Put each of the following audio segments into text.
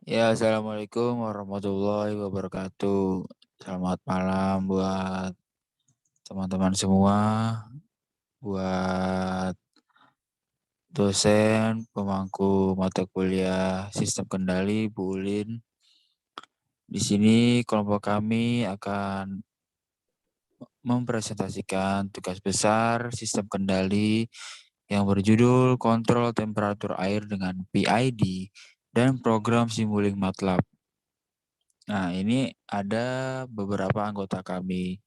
Ya, assalamualaikum warahmatullahi wabarakatuh. Selamat malam buat teman-teman semua, buat dosen, pemangku mata kuliah Sistem Kendali, Bu Ulin. Di sini kelompok kami akan mempresentasikan tugas besar Sistem Kendali yang berjudul Kontrol Temperatur Air dengan PID dan Program Simulink MATLAB. Nah, ini ada beberapa anggota kami.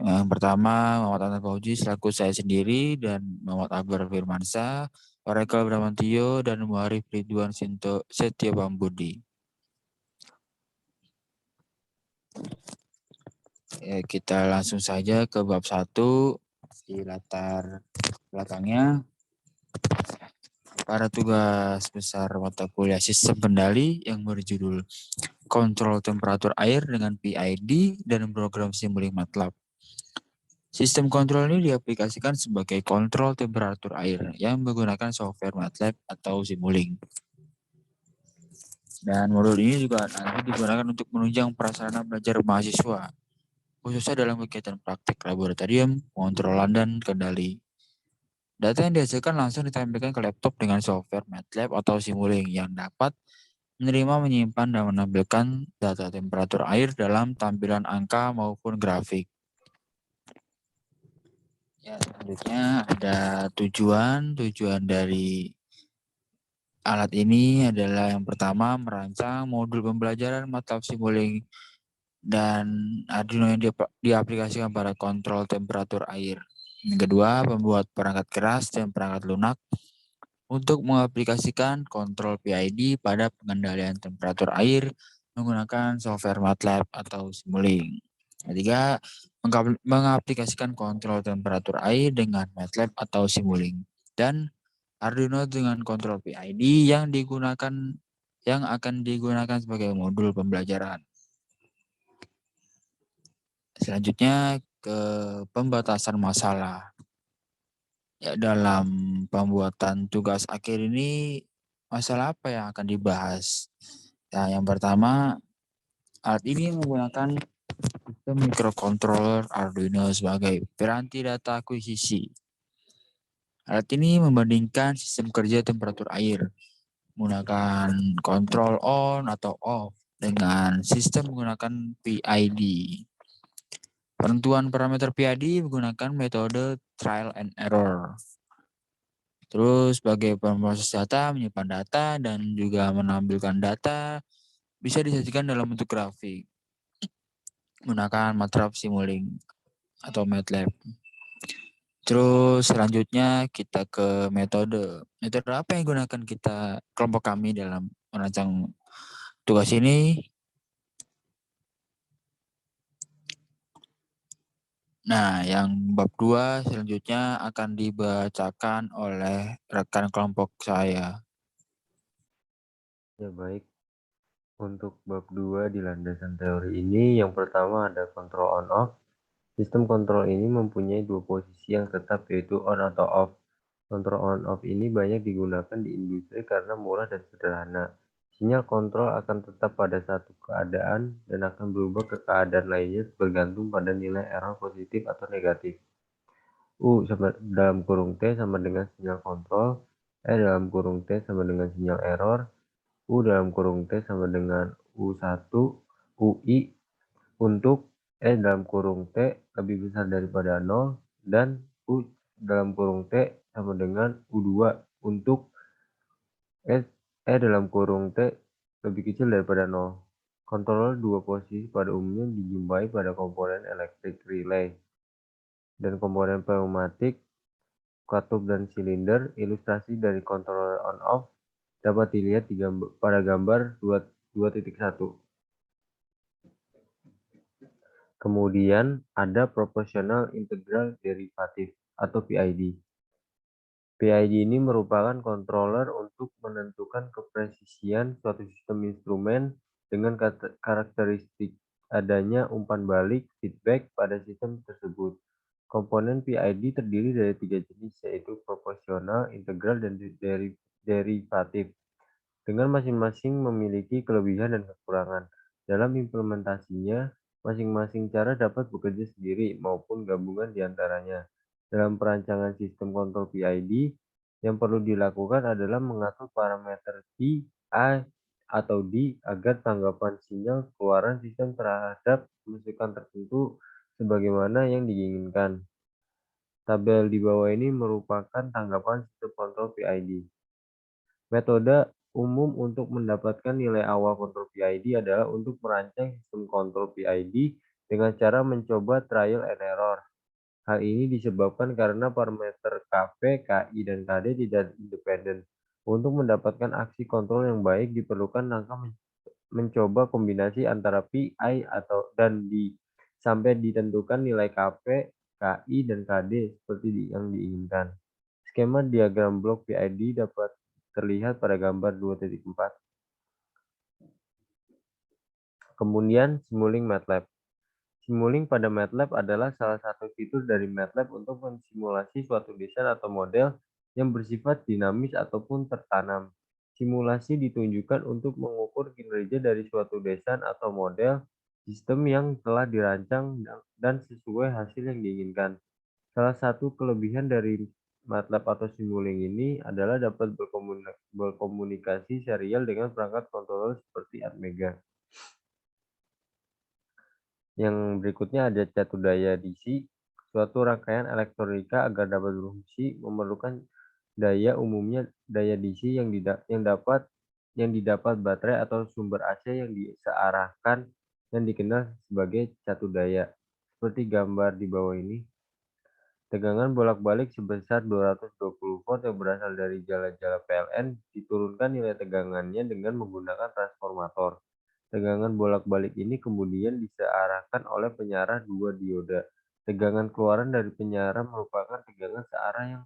Yang pertama, Muhammad Anand Fauzi selaku saya sendiri dan Muhammad Akbar Firmansyah, Orakel Bramantio, dan Muharif Ridwan Setio Pambudi. Ya, kita langsung saja ke bab 1 di latar belakangnya. Para tugas besar mata kuliah sistem kendali yang berjudul Kontrol Temperatur Air dengan PID dan Program Simulink MATLAB. Sistem kontrol ini diaplikasikan sebagai kontrol temperatur air yang menggunakan software MATLAB atau Simulink. Dan modul ini juga nanti digunakan untuk menunjang prasarana belajar mahasiswa, khususnya dalam kegiatan praktik laboratorium, pengontrolan, dan kendali. Data yang dihasilkan langsung ditampilkan ke laptop dengan software MATLAB atau Simulink yang dapat menerima, menyimpan, dan menampilkan data temperatur air dalam tampilan angka maupun grafik. Ya, selanjutnya ada tujuan dari alat ini adalah yang pertama merancang modul pembelajaran MATLAB Simulink dan Arduino yang diaplikasikan pada kontrol temperatur air. Yang kedua, membuat perangkat keras dan perangkat lunak untuk mengaplikasikan kontrol PID pada pengendalian temperatur air menggunakan software MATLAB atau Simulink. Ketiga, mengaplikasikan kontrol temperatur air dengan MATLAB atau Simulink. Dan Arduino dengan kontrol PID yang akan digunakan sebagai modul pembelajaran. Selanjutnya ke pembatasan masalah. Ya, dalam pembuatan tugas akhir ini masalah apa yang akan dibahas? Nah, yang pertama, alat ini menggunakan sistem microcontroller Arduino sebagai piranti data akuisisi. Alat ini membandingkan sistem kerja temperatur air menggunakan kontrol on atau off dengan sistem menggunakan PID. Penentuan parameter PID menggunakan metode trial and error. Terus sebagai pemroses data, menyimpan data, dan juga menampilkan data bisa disajikan dalam bentuk grafik menggunakan MATLAB Simulink atau MATLAB. Terus selanjutnya kita ke metode. Metode apa yang digunakan kelompok kami dalam merancang tugas ini? Nah, yang bab 2 selanjutnya akan dibacakan oleh rekan kelompok saya. Ya baik, untuk bab 2 di landasan teori ini, yang pertama ada kontrol on-off. Sistem kontrol ini mempunyai dua posisi yang tetap, yaitu on atau off. Kontrol on-off ini banyak digunakan di industri karena murah dan sederhana. Sinyal kontrol akan tetap pada satu keadaan dan akan berubah ke keadaan lainnya bergantung pada nilai error positif atau negatif. U dalam kurung T sama dengan sinyal kontrol, E dalam kurung T sama dengan sinyal error, U dalam kurung T sama dengan U1 UI untuk E dalam kurung T lebih besar daripada 0 dan U dalam kurung T sama dengan U2 untuk E dalam kurung T lebih kecil daripada 0. Kontroler dua posisi pada umumnya dijumpai pada komponen electric relay dan komponen pneumatik, katup dan silinder. Ilustrasi dari kontroler on-off dapat dilihat pada gambar 2.1. Kemudian ada proportional integral derivative atau PID. PID ini merupakan controller untuk menentukan kepresisian suatu sistem instrumen dengan karakteristik adanya umpan balik feedback pada sistem tersebut. Komponen PID terdiri dari 3 jenis, yaitu proporsional, integral, dan derivatif. dengan masing-masing memiliki kelebihan dan kekurangan. Dalam implementasinya, masing-masing cara dapat bekerja sendiri maupun gabungan di antaranya. Dalam perancangan sistem kontrol PID, yang perlu dilakukan adalah mengatur parameter P, I, atau D agar tanggapan sinyal keluaran sistem terhadap masukan tertentu sebagaimana yang diinginkan. Tabel di bawah ini merupakan tanggapan sistem kontrol PID. Metode umum untuk mendapatkan nilai awal kontrol PID adalah untuk merancang sistem kontrol PID dengan cara mencoba trial and error. Hal ini disebabkan karena parameter Kp, Ki, dan Kd tidak independen. Untuk mendapatkan aksi kontrol yang baik diperlukan langkah mencoba kombinasi antara Pi sampai ditentukan nilai Kp, Ki, dan Kd seperti yang diinginkan. Skema diagram blok PID dapat terlihat pada gambar 2.4. Kemudian Simulink MATLAB. Simulink pada MATLAB adalah salah satu fitur dari MATLAB untuk mensimulasi suatu desain atau model yang bersifat dinamis ataupun tertanam. Simulasi ditunjukkan untuk mengukur kinerja dari suatu desain atau model sistem yang telah dirancang dan sesuai hasil yang diinginkan. Salah satu kelebihan dari MATLAB atau Simulink ini adalah dapat berkomunikasi serial dengan perangkat controller seperti Atmega. Yang berikutnya ada catur daya DC. Suatu rangkaian elektronika agar dapat berfungsi memerlukan daya, umumnya daya DC yang didapat baterai atau sumber AC yang disearahkan yang dikenal sebagai catur daya. Seperti gambar di bawah ini. Tegangan bolak-balik sebesar 220 volt yang berasal dari jala-jala PLN diturunkan nilai tegangannya dengan menggunakan transformator. Tegangan bolak-balik ini kemudian disearahkan oleh penyarah dua dioda. Tegangan keluaran dari penyarah merupakan tegangan searah yang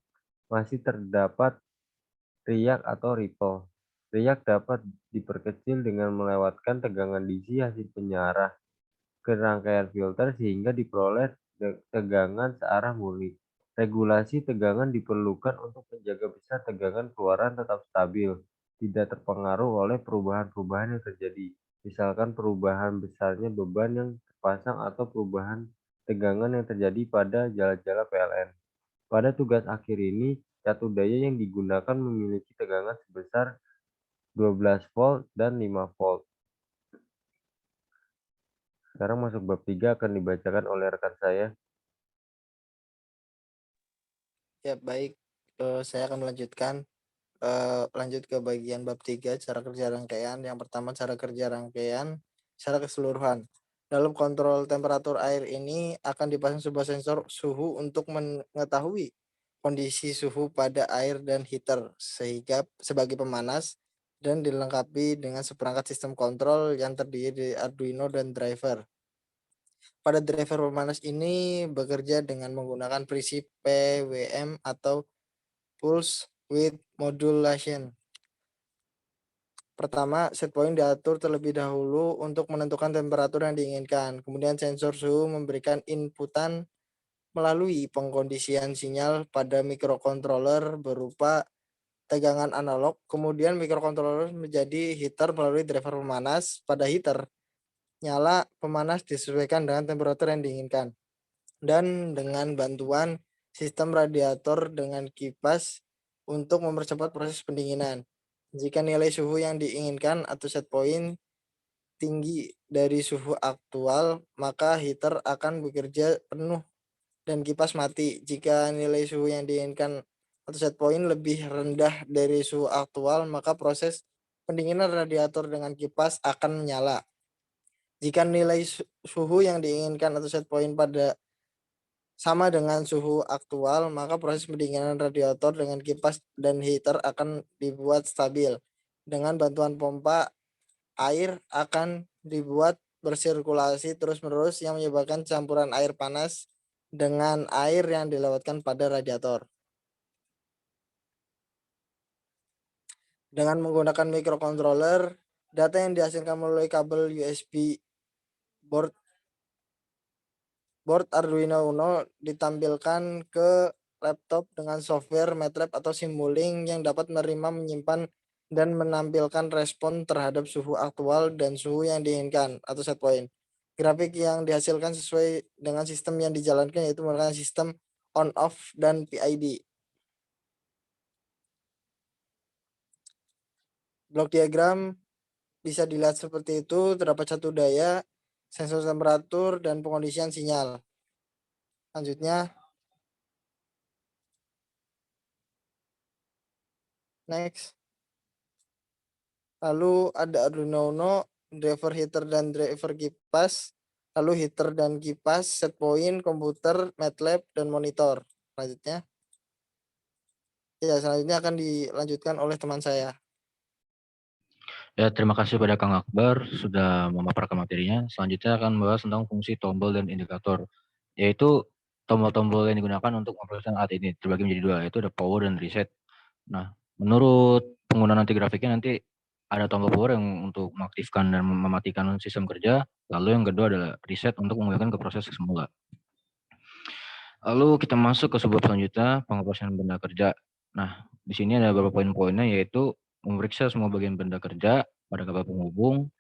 masih terdapat riak atau ripple. Riak dapat diperkecil dengan melewatkan tegangan DC hasil penyarah ke rangkaian filter sehingga diperoleh tegangan searah murni. Regulasi tegangan diperlukan untuk menjaga besar tegangan keluaran tetap stabil, tidak terpengaruh oleh perubahan-perubahan yang terjadi, misalkan perubahan besarnya beban yang terpasang atau perubahan tegangan yang terjadi pada jala-jala PLN. Pada tugas akhir ini, catur daya yang digunakan memiliki tegangan sebesar 12 volt dan 5 volt. Sekarang masuk bab 3 akan dibacakan oleh rekan saya. Ya, baik. Saya akan melanjutkan. Lanjut ke bagian bab 3, cara kerja rangkaian. Yang pertama, cara kerja rangkaian secara keseluruhan. Dalam kontrol temperatur air ini akan dipasang sebuah sensor suhu untuk mengetahui kondisi suhu pada air dan heater sehingga sebagai pemanas, dan dilengkapi dengan seperangkat sistem kontrol yang terdiri dari Arduino dan driver. Pada driver pemanas ini bekerja dengan menggunakan prinsip PWM atau Pulse Width Modulation. Pertama, set point diatur terlebih dahulu untuk menentukan temperatur yang diinginkan. Kemudian sensor suhu memberikan inputan melalui pengkondisian sinyal pada microcontroller berupa tegangan analog. Kemudian microcontroller menjadi heater melalui driver pemanas. Pada heater, nyala pemanas disesuaikan dengan temperatur yang diinginkan. Dan dengan bantuan sistem radiator dengan kipas untuk mempercepat proses pendinginan. Jika nilai suhu yang diinginkan atau set point tinggi dari suhu aktual, maka heater akan bekerja penuh dan kipas mati. Jika nilai suhu yang diinginkan atau set point lebih rendah dari suhu aktual, maka proses pendinginan radiator dengan kipas akan menyala. Jika nilai suhu yang diinginkan atau set point pada sama dengan suhu aktual, maka proses pendinginan radiator dengan kipas dan heater akan dibuat stabil. Dengan bantuan pompa, air akan dibuat bersirkulasi terus-menerus yang menyebabkan campuran air panas dengan air yang dilewatkan pada radiator. Dengan menggunakan microcontroller, data yang dihasilkan melalui kabel USB board Arduino Uno ditampilkan ke laptop dengan software MATLAB atau Simulink yang dapat menerima menyimpan dan menampilkan respon terhadap suhu aktual dan suhu yang diinginkan atau set point. Grafik yang dihasilkan sesuai dengan sistem yang dijalankan yaitu menggunakan sistem on off dan PID. Blok diagram bisa dilihat seperti itu, terdapat satu daya, sensor temperatur, dan pengondisian sinyal. Selanjutnya, next. Lalu ada Arduino Uno, driver heater dan driver kipas, lalu heater dan kipas, set point, komputer, MATLAB, dan monitor. Selanjutnya. Ya, selanjutnya akan dilanjutkan oleh teman saya. Ya, terima kasih pada Kang Akbar sudah memaparkan materinya. Selanjutnya akan membahas tentang fungsi tombol dan indikator, yaitu tombol-tombol yang digunakan untuk operasi alat ini terbagi menjadi dua, yaitu ada power dan reset. Nah, menurut pengguna nanti grafiknya nanti ada tombol power yang untuk mengaktifkan dan mematikan sistem kerja, lalu yang kedua adalah reset untuk mengembalikan ke proses semula. Lalu kita masuk ke sebuah selanjutnya, pengoperasian benda kerja. Nah, di sini ada beberapa poin-poinnya, yaitu memeriksa semua bagian benda kerja pada kabel penghubung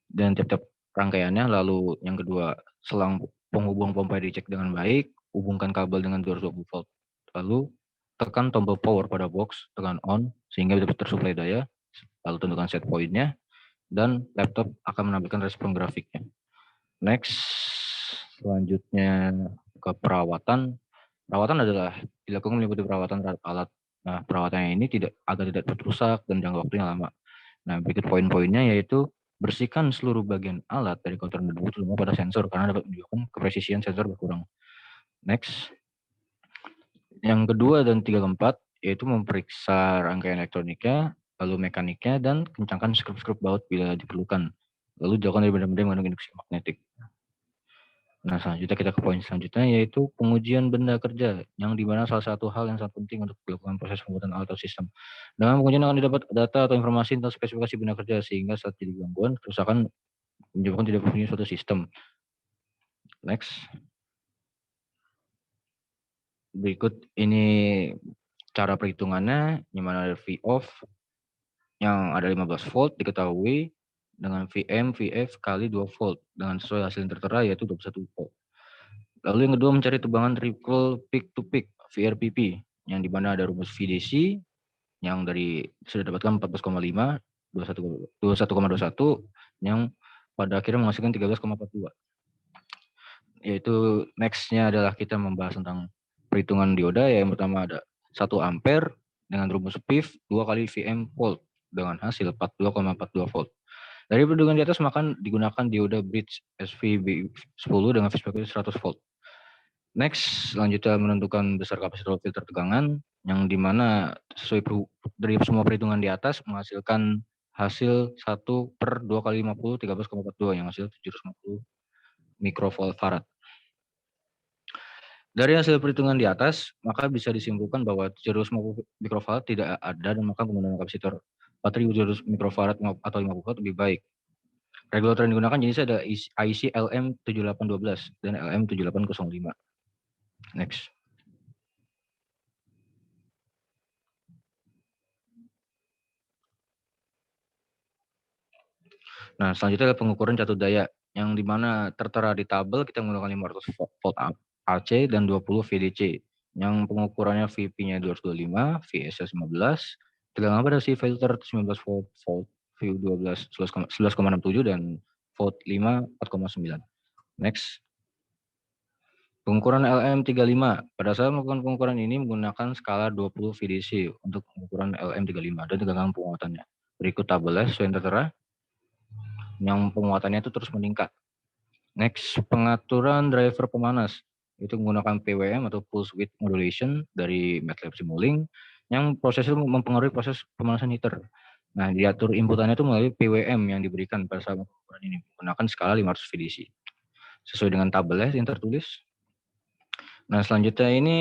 dan tiap-tiap rangkaiannya. Lalu yang kedua, selang penghubung pompa dicek dengan baik, hubungkan kabel dengan 220 volt. Lalu tekan tombol power pada box, tekan on sehingga dapat tersuplai daya. Lalu tentukan set point-nya dan laptop akan menampilkan respon grafiknya. Next, selanjutnya ke perawatan. Perawatan adalah dilakukan meliputi perawatan terhadap alat. Nah, perawatannya ini agar tidak cepat rusak dan jangka waktunya lama. Nah, berikut poin-poinnya yaitu bersihkan seluruh bagian alat dari kotoran debu terutama pada sensor karena dapat menunjukkan kepresisian sensor berkurang. Next. Yang kedua dan tiga keempat yaitu memeriksa rangkaian elektroniknya, lalu mekaniknya, dan kencangkan skrup-skrup baut bila diperlukan. Lalu jauhkan dari benda-benda yang mengandung induksi magnetik. Nah, selanjutnya kita ke poin selanjutnya yaitu pengujian benda kerja, yang dimana salah satu hal yang sangat penting untuk dilakukan proses pembuatan alat atau sistem. Dengan pengujian akan didapat data atau informasi tentang spesifikasi benda kerja sehingga saat jadi gangguan, kerusakan menyebabkan tidak berfungsinya suatu sistem. Next. Berikut ini cara perhitungannya, di mana ada V off yang ada 15 volt diketahui dengan VM VF kali 2 volt dengan sesuai hasil yang tertera yaitu 21 volt. Lalu yang kedua mencari tegangan triple peak to peak VRPP yang di mana ada rumus VDC yang dari sudah dapatkan 14,5 21,21 yang pada akhirnya menghasilkan 13,42. Yaitu next-nya adalah kita membahas tentang perhitungan dioda. Yang pertama ada 1 ampere dengan rumus PIV 2 kali VM volt dengan hasil 42,42 volt. Dari perhitungan di atas maka digunakan dioda bridge SV10 dengan phase factor 100 volt. Next, selanjutnya menentukan besar kapasitor filter tegangan yang dimana sesuai dari semua perhitungan di atas menghasilkan hasil 1 per 2 kali 50 13,42 yang hasil 750 mikrofarad. Dari hasil perhitungan di atas, maka bisa disimpulkan bahwa 750 mikrofarad tidak ada dan maka penggunaan kapasitor 4700 mikrofarad atau 50 watt lebih baik. Regulator yang digunakan jenisnya ada IC LM7812 dan LM7805. Next. Nah, selanjutnya adalah pengukuran catur daya yang dimana tertera di tabel kita menggunakan 500 volt AC dan 20 VDC yang pengukurannya VP-nya 225, VSS 15, tegangan pada si filter 19 volt, VU12 11,67 dan volt 5 4,9. Next. Pengukuran LM35. Pada saat melakukan pengukuran ini menggunakan skala 20 VDC untuk pengukuran LM35 dan tegangan penguatannya. Berikut tabelnya sesuai yang tertera yang penguatannya itu terus meningkat. Next, pengaturan driver pemanas itu menggunakan PWM atau pulse width modulation dari MATLAB Simulink yang prosesnya mempengaruhi proses pemanasan heater. Nah, diatur inputannya itu melalui PWM yang diberikan pada saat pengukuran ini menggunakan skala 500 VDC. Sesuai dengan tabelnya yang tertulis. Nah, selanjutnya ini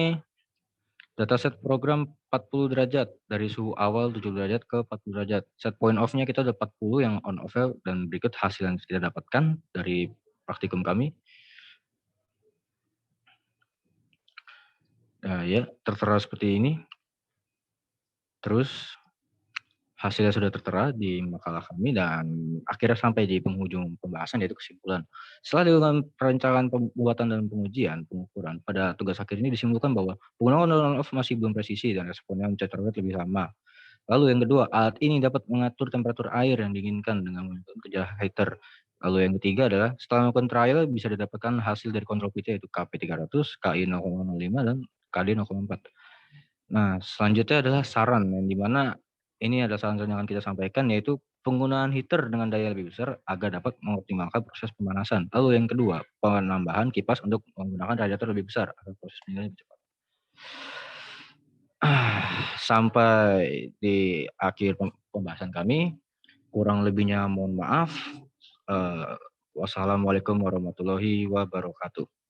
dataset program 40 derajat dari suhu awal 7 derajat ke 40 derajat. Set point off-nya kita ada 40 yang on off-nya dan berikut hasil yang kita dapatkan dari praktikum kami. Nah, ya, tertera seperti ini. Terus hasilnya sudah tertera di makalah kami dan akhirnya sampai di penghujung pembahasan yaitu kesimpulan. Setelah dilakukan perencanaan pembuatan dan pengujian pengukuran, pada tugas akhir ini disimpulkan bahwa penggunaan on-off masih belum presisi dan responnya mencet target lebih lama. Lalu yang kedua, alat ini dapat mengatur temperatur air yang diinginkan dengan menggunakan kerja heater. Lalu yang ketiga adalah setelah melakukan trial bisa didapatkan hasil dari kontrol PT yaitu KP300, KI 0,05 dan KD 0,4. Nah, selanjutnya adalah saran yang dimana ini adalah saran-saran yang akan kita sampaikan yaitu penggunaan heater dengan daya lebih besar agar dapat mengoptimalkan proses pemanasan. Lalu yang kedua, penambahan kipas untuk menggunakan radiator lebih besar agar proses pendinginan lebih cepat. Sampai di akhir pembahasan kami, kurang lebihnya mohon maaf. Wassalamualaikum warahmatullahi wabarakatuh.